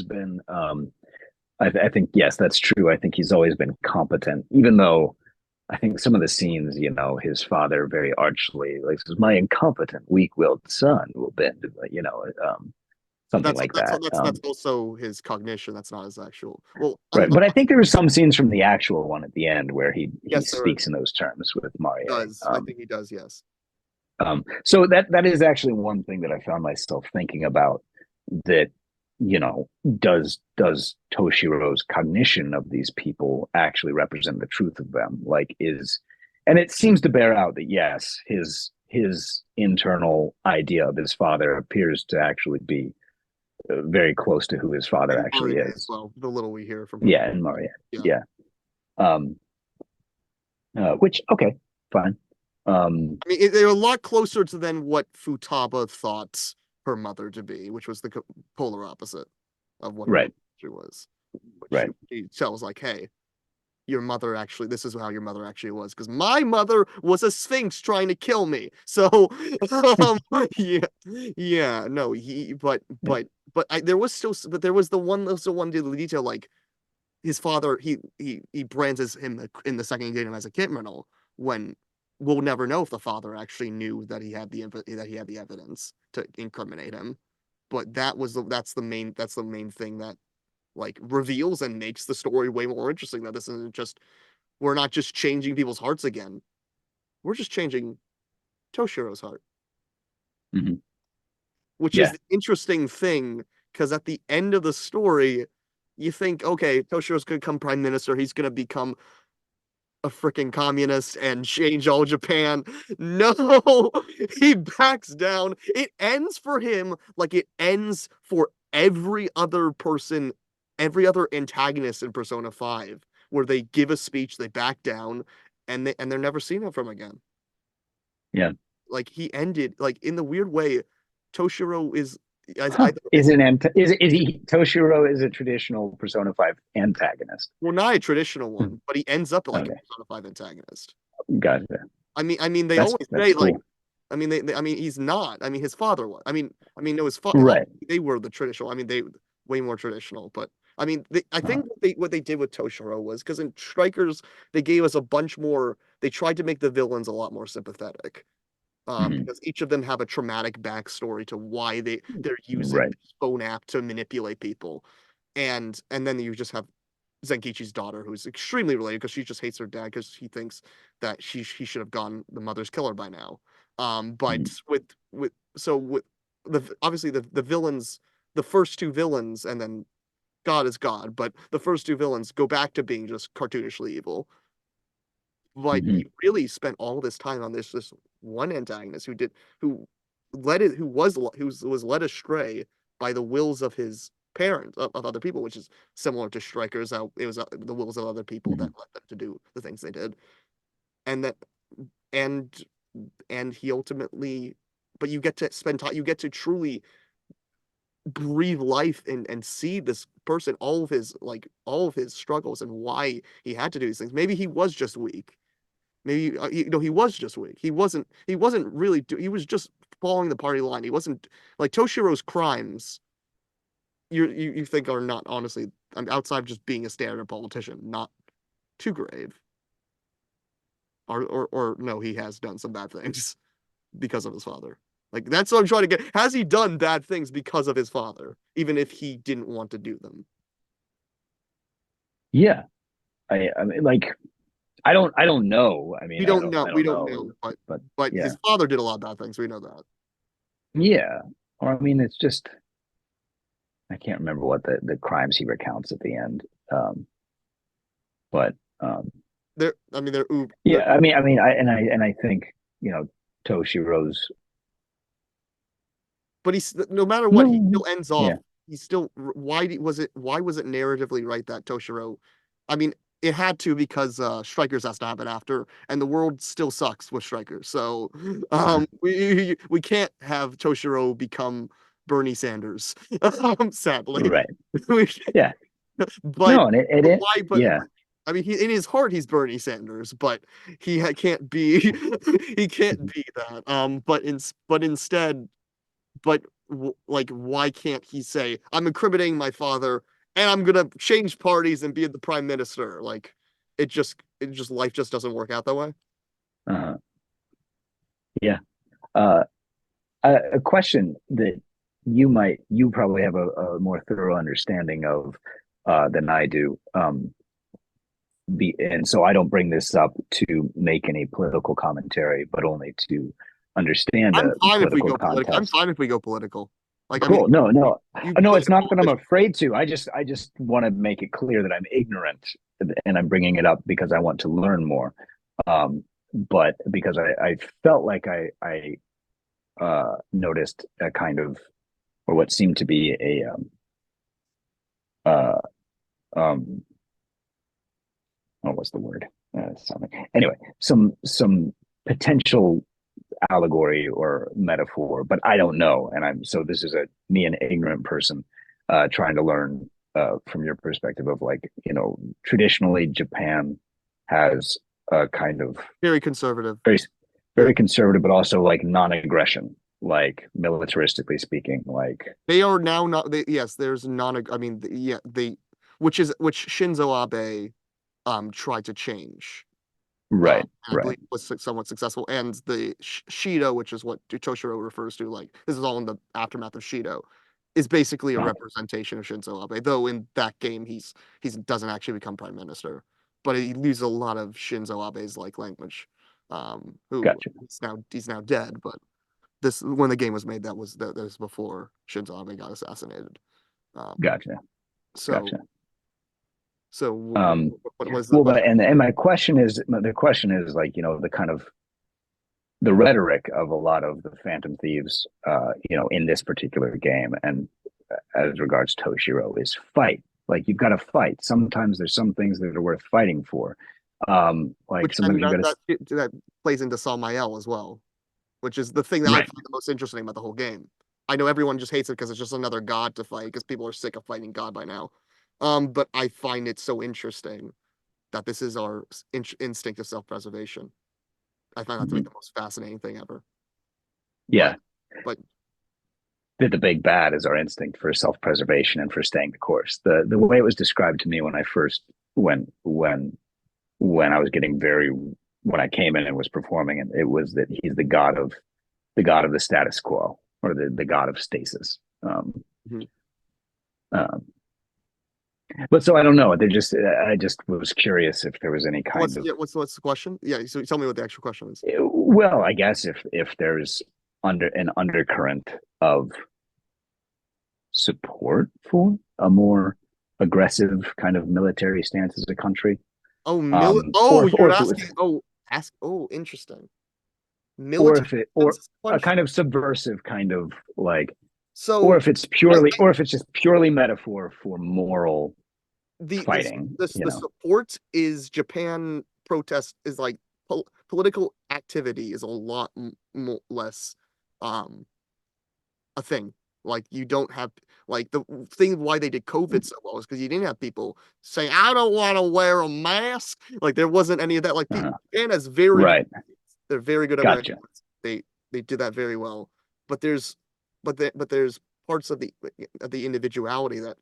been I think yes, that's true. I think he's always been competent, even though I think some of the scenes, his father very archly like says, "My incompetent, weak-willed son will bend," But something like that. that's also his cognition. That's not his actual. Well, Right, but I think there were some scenes from the actual one at the end where he yes, there speaks in those terms with Marie. does. I think he does. Yes. So that is actually one thing that I found myself thinking about. That you know, does Toshiro's cognition of these people actually represent the truth of them? Like, And it seems to bear out that yes, his internal idea of his father appears to actually be very close to who his father And actually Maria is. as well, the little we hear from him. Yeah, and Maria. Yeah. Yeah. Which okay, fine. I mean, they're a lot closer to than what Futaba thought her mother to be, which was the polar opposite of what her Right. mother was. Which Right. she tells like, hey, your mother actually, this is how your mother actually was, because my mother was a sphinx trying to kill me. So, yeah, no, there was the one detail like his father, he brands as him in the second game as a criminal when we'll never know if the father actually knew that he had the evidence to incriminate him. But that's the main thing that like reveals and makes the story way more interesting. That this isn't just we're not just changing people's hearts again. We're just changing Toshiro's heart. Mm-hmm. Which is the interesting thing, because at the end of the story, you think, okay, Toshiro's gonna become prime minister, he's gonna become a freaking communist and change all Japan. No, he backs down. It ends for him like it ends for every other person, every other antagonist in Persona 5, where they give a speech, they back down, and they're never seen from again. Yeah. Like he ended like in the weird way, Toshiro is Is he Toshiro is a traditional Persona 5 antagonist? Well, not a traditional one, but he ends up like Okay. a Persona 5 antagonist. Gotcha. I mean, they That's always say cool. like, I mean, I mean, he's not. I mean, his father was. No, his father. Right. They were the traditional. I mean, they way more traditional. But I mean, I think what they did with Toshiro was because in Strikers they gave us a bunch more. They tried to make the villains a lot more sympathetic. Because each of them have a traumatic backstory to why they're using this phone app to manipulate people, and then you just have Zenkichi's daughter, who's extremely related because she just hates her dad because he thinks that he should have gone the mother's killer by now. But with the obviously the villains, the first two villains, and then God is God, but the first two villains go back to being just cartoonishly evil. But he really spent all this time on this one antagonist who was led astray by the wills of his parents of other people, which is similar to Strikers. How it was the wills of other people that led them to do the things they did, and that and he ultimately, but you get to spend time, you get to truly breathe life and see this person, all of his struggles and why he had to do these things. Maybe he was just weak. Maybe he was just weak. He wasn't really he was just following the party line. He wasn't like Toshiro's crimes. You think are not honestly outside of just being a standard politician, not too grave. Or no, he has done some bad things because of his father. Like that's what I'm trying to get. Has he done bad things because of his father, even if he didn't want to do them? Yeah, I mean, like, I don't know. I mean, We don't know. We don't know. But yeah. his father did a lot of bad things. We know that. Yeah, or I mean, it's just I can't remember what the crimes he recounts at the end. But they're yeah. I mean, I think Toshiro's. But no matter what, he still ends off. Yeah. He's still why was it narratively right that Toshiro? I mean, it had to because Strikers has to happen after, and the world still sucks with Strikers. So we can't have Toshiro become Bernie Sanders, sadly. Right. Yeah. But no, and it why? But yeah. I mean, in his heart, he's Bernie Sanders, but he can't be he can't be that. But instead, but like, why can't he say, I'm incriminating my father and I'm gonna change parties and be the prime minister? Like, life just doesn't work out that way. Yeah. A question that you probably have a more thorough understanding of than I do. And so I don't bring this up to make any political commentary, but only to understand I'm fine if we political go political. I'm context. fine if we go political. Like, Cool. I mean, No. It's not that I'm politician. afraid to. I just want to make it clear that I'm ignorant, and I'm bringing it up because I want to learn more. but because I felt like I noticed a kind of, or what seemed to be a uh oh, what's the word? Something. Anyway, some potential allegory or metaphor, but I don't know. And I'm so this is me, an ignorant person, trying to learn from your perspective of, like, traditionally Japan has a kind of Very conservative. very conservative, but also like non-aggression, like militaristically speaking, like They are now not. Yes, there's non. I mean, yeah, which Shinzo Abe tried to change. right, And I right, believe was somewhat successful. And the Shido, which is what Toshiro refers to, like this is all in the aftermath of Shido, is basically a representation of Shinzo Abe. Though in that game, he doesn't actually become prime minister, but he uses a lot of Shinzo Abe's like language. Who gotcha, he's now dead, but this when the game was made, that was before Shinzo Abe got assassinated. Um, gotcha, so gotcha. so what was Well, but and my question is, like, the kind of the rhetoric of a lot of the Phantom Thieves, in this particular game, and as regards Toshiro, is fight. Like, you've got to fight. Sometimes there's some things that are worth fighting for. Like, which and sometimes you've got to. that plays into Salmael as well, which is the thing that I Right. find the most interesting about the whole game. I know everyone just hates it because it's just another god to fight because people are sick of fighting God by now. But I find it so interesting that this is our instinct of self-preservation. I find that to be Mhm. the most fascinating thing ever. But Yeah, but that the big bad is our instinct for self-preservation and for staying the course. The way it was described to me when I first when I was getting when I came in and was performing, and it was that he's the god of the status quo, or the god of stasis. mhm. Um, but so I don't know. I just was curious if there was any kind of, What's the question? Yeah, so tell me what the actual question is. well, I guess if there's an undercurrent of support for a more aggressive kind of military stance as a country, Oh, or you're if it was, asking. Interesting. or Military if it or stance a question. kind of subversive kind of, like, or So if it's I, or if it's just purely metaphor for moral fighting, the support is Japan protest is like political activity is a lot less um a thing. Like you don't have like the thing why they did COVID so well is because you didn't have people saying I don't want to wear a mask. Like there wasn't any of that. Like uh, Japan has very good. right? They're very good at wearing. Gotcha. They they did that very well. But there's parts of the individuality that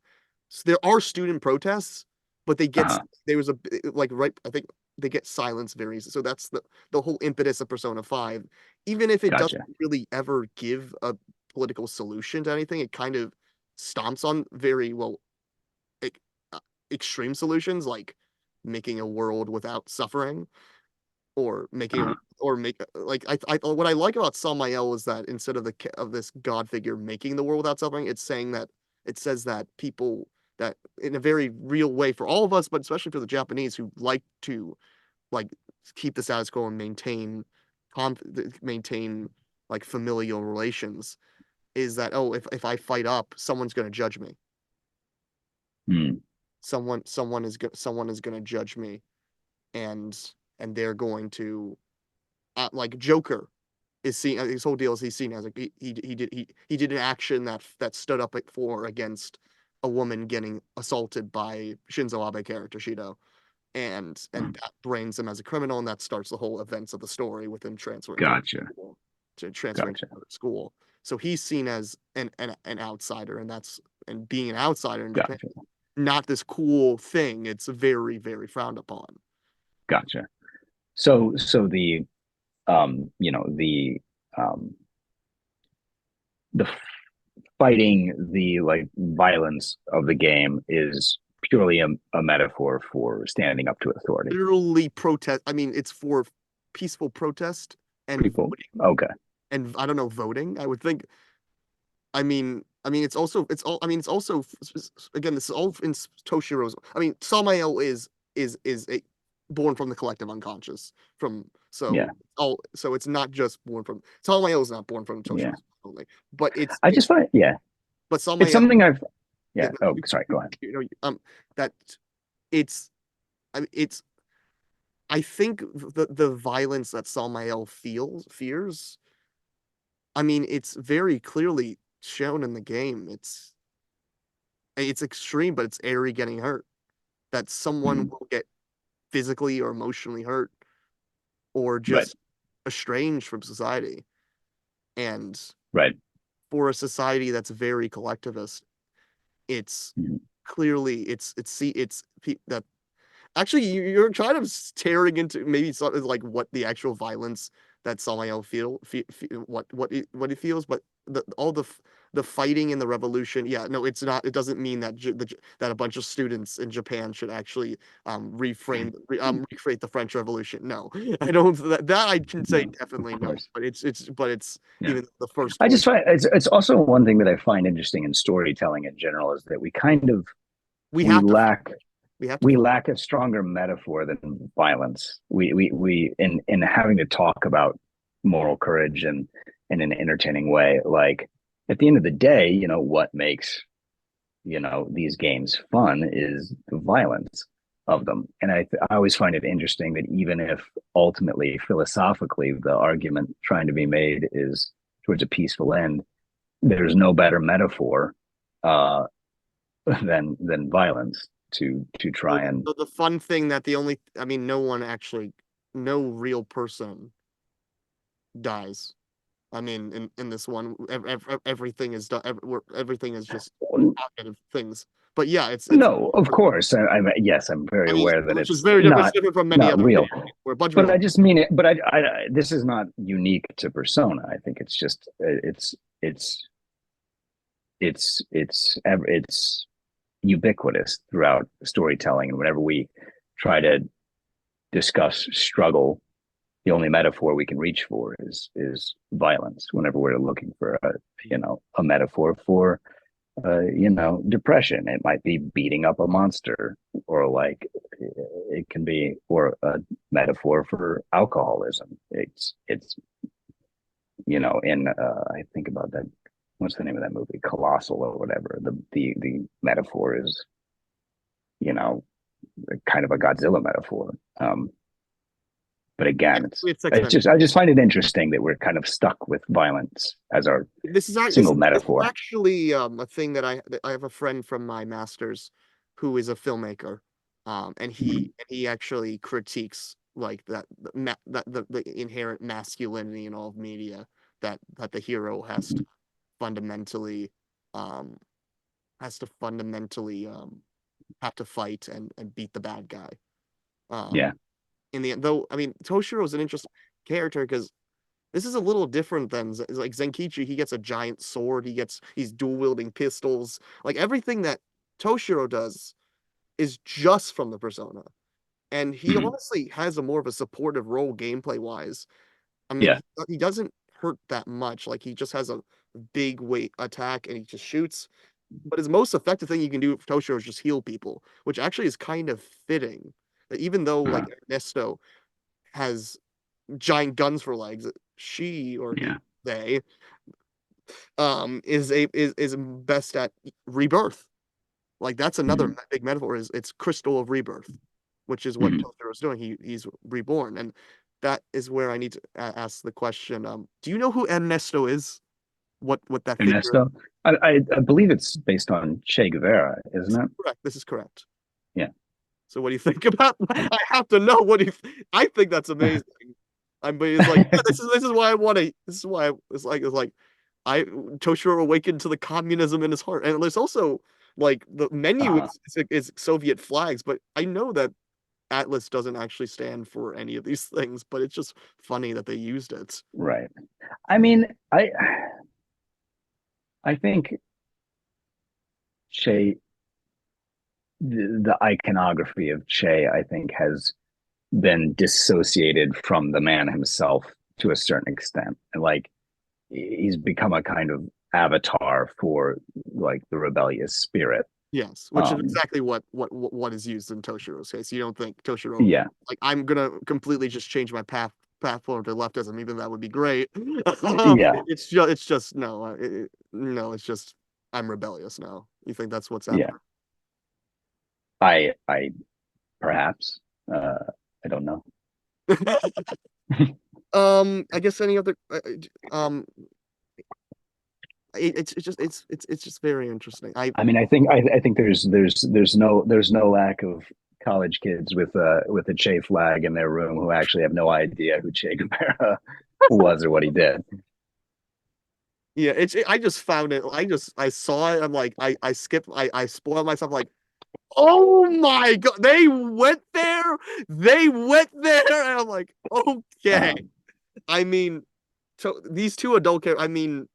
so there are student protests, but Uh-huh. there was a like right I think they get silenced very easily. So that's the whole impetus of Persona 5. Even if it doesn't Gotcha. really ever give a political solution to anything, it kind of stomps on very well e- uh, extreme solutions like making a world without suffering or making Uh-huh. or make like I what I like about Samael is that instead of of this god figure making the world without suffering, it's saying that it says that people that in a very real way for all of us, but especially for the Japanese who like to like keep the status quo and maintain like familial relations, is that oh if I fight up, someone's going to judge me. Hmm. Someone is going to judge me, and they're going to like Joker is seen his whole deal is he's seen as like he did an action that stood up for against a woman getting assaulted by Shinzo Abe character Shido, and that brings him as a criminal, and that starts the whole events of the story with him transferring Gotcha. to Gotcha. another school. So he's seen as an outsider, and being an outsider in Japan, Gotcha. not this cool thing. It's very very frowned upon. Gotcha. So um the fighting, the, like, violence of the game is purely a metaphor for standing up to authority. Literally protest. I mean, it's for peaceful protest and People. Okay. I don't know voting. I would think. It's also again this is all in Toshiro's. I mean, Samael is born from the collective unconscious from Yeah. So it's not just born from Salmael is not born from Yeah. Toshiro only, but I just find, yeah, but it's Salmael, something I've, yeah, yeah. Oh, sorry. Go ahead. that it's I mean, it's I think the violence that Salmael fears. I mean, it's very clearly shown in the game. It's extreme, but it's Eri getting hurt. That someone Mhm. will get physically or emotionally hurt, or Right. just estranged from society. And Right. for a society that's very collectivist, it's Mhm. clearly that actually you're kind of tearing into maybe something like what the actual violence that Samael what he feels, but all the fighting and the revolution. Yeah, no, it's not. It doesn't mean that that a bunch of students in Japan should actually recreate the French Revolution. No, I don't. That I can say No, of definitely no. course. But it's Yeah. even the first I point. just find it's also one thing that I find interesting in storytelling in general is that we kind of We we have to lack we have to we fight. lack a stronger metaphor than violence. We in having to talk about moral courage and in an entertaining way. Like at the end of the day, what makes these games fun is the violence of them. And I always find it interesting that even if ultimately philosophically the argument trying to be made is towards a peaceful end, there's no better metaphor uh, than violence to Well, try and the fun thing that I mean, no real person dies. I mean, in this one, everything is done. Everything is just cognitive things. But yeah, it's. no, of course. Yes, I'm very I mean, aware that which is it's very different. It's not different from many not other video real. games where a bunch of But people. I just mean it. But this is not unique to Persona. I think it's just it's it's ubiquitous throughout storytelling. And whenever we try to discuss struggle, the only metaphor we can reach for is violence. Whenever we're looking for a metaphor for depression, it might be beating up a monster, or like it can be, or a metaphor for alcoholism. It's in I think about that. What's the name of that movie? Colossal or whatever. The metaphor is you know kind of a Godzilla metaphor. But again, It's it's X-Men. just I just find it interesting that we're kind of stuck with violence as our single This is metaphor. actually a thing that I have a friend from my master's who is a filmmaker, and Mhm. he actually critiques like the inherent masculinity in all of media that the hero Mhm. fundamentally um has to fundamentally have to fight and beat the bad guy. Yeah, Um, in the end, though, I mean, Toshiro is an interesting character because this is a little different than like Zenkichi. He gets a giant sword. He's dual wielding pistols. Like everything that Toshiro does is just from the persona, and he Mhm. honestly has a more of a supportive role gameplay wise. I mean, Yeah, he doesn't hurt that much. Like he just has a big weight attack and he just shoots. But his most effective thing you can do for Toshiro is just heal people, which actually is kind of fitting. That even though uh, like Ernesto has giant guns for legs, she or yeah. they is best at rebirth. Like that's another Mhm. big metaphor is it's crystal of rebirth, which is what Mhm. Totoro is doing. He's reborn, and that is where I need to ask the question. Do you know who Ernesto is? What that figure? Ernesto, I believe it's based on Che Guevara, isn't it? Correct. This is correct. Yeah. So what do you think about? I have to know what do you. I think that's amazing. I mean, it's like yeah, this is why I want to. This is why it's like I Toshiro awakened to the communism in his heart, and there's also like the menu uh, is Soviet flags, but I know that Atlas doesn't actually stand for any of these things, but it's just funny that they used it. right. I mean, I think Che the iconography of Che, I think, has been dissociated from the man himself to a certain extent. And like he's become a kind of avatar for like the rebellious spirit. Yes, which is Um, exactly what is used in Toshiro's case. You don't think Toshiro yeah, like I'm gonna completely just change my path platform to leftism, even that would be great. Yeah, It's just no, no, it's just I'm rebellious now. You think that's what's yeah. happening? I perhaps I don't know. I guess any other it's just very interesting. I mean, I think there's no lack of college kids with a Che flag in their room who actually have no idea who Che Guevara was or what he did. Yeah, I just found it. I saw it. I'm like, I skipped. I spoiled myself. Like, oh my god, they went there. They went there, and I'm like, okay. Um, I mean, these two adult characters. I mean,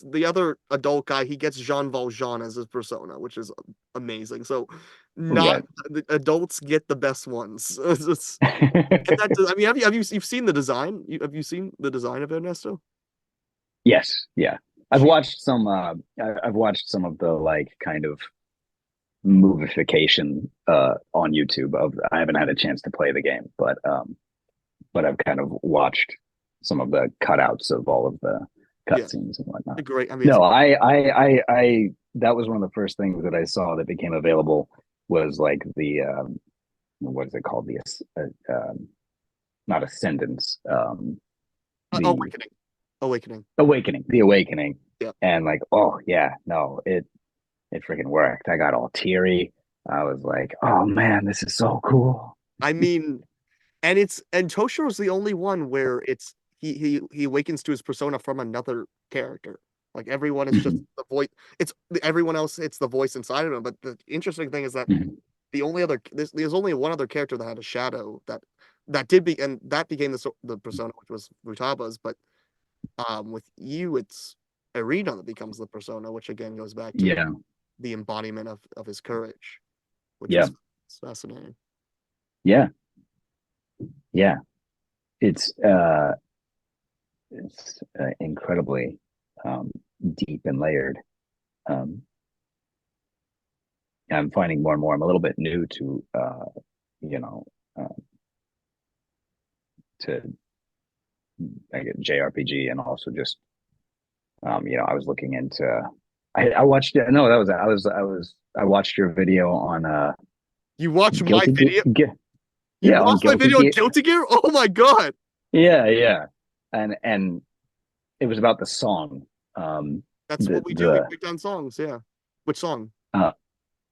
the other adult guy, he gets Jean Valjean as his persona, which is amazing. So, not right. the adults get the best ones. I mean, you've seen the design? Have you seen the design of Ernesto? Yes, yeah. I've watched some of the like kind of movification on YouTube of I haven't had a chance to play the game, but I've kind of watched some of the cutouts of all of the Yeah, cutscenes and whatnot. great. I mean, No, I that was one of the first things that I saw that became available was like the what is it called? The not ascendance, the Awakening. Awakening. the awakening. Yeah. And like, oh yeah, no, it freaking worked. I got all teary. I was like, oh man, this is so cool. I mean, and Toshiro's the only one where it's he awakens to his persona from another character. Like everyone is just Mhm, the voice. It's everyone else. It's the voice inside of him. But the interesting thing is that mhm. there's only one other character that had a shadow that did be and that became the persona, which was Futaba's. But with you, it's Erina that becomes the persona, which again goes back to Yeah, the embodiment of his courage, which yeah, is fascinating. yeah, yeah. It's incredibly um, deep and layered. Um, I'm finding more and more. I'm a little bit new to you know uh, to I get JRPG and also just I was looking into. I watched it. No, that was I watched your video on You watch my Guilty Gear. video. You Yeah, on watched my Guilty video on Gear. Guilty Gear? Oh my god! Yeah, yeah, and it was about the song. That's The what we do. We the break down songs. Yeah. Which song? uh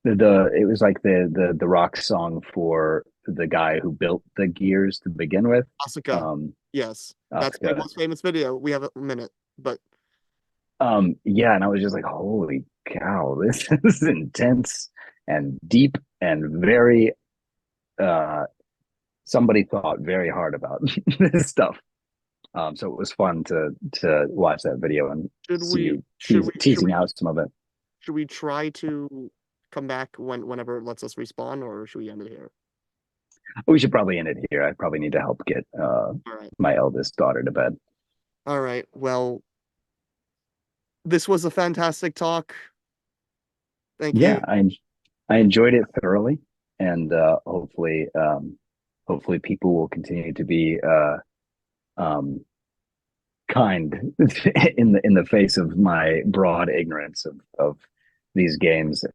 it was like the rock song for the guy who built the gears to begin with. Asuka. Um, Yes. That's my Oscar. most famous video. We have a minute, but Yeah, and I was just like, holy cow, this is intense and deep and very somebody thought very hard about this stuff. So it was fun to watch that video and should see we you should we should teasing we out some of it. should we try to come back whenever it lets us respawn, or should we end it here? We should probably end it here. I probably need to help get All right. my eldest daughter to bed. All right. Well, this was a fantastic talk. Thank you. Yeah, I enjoyed it thoroughly, and hopefully people will continue to be um, kind in the face of my broad ignorance of these games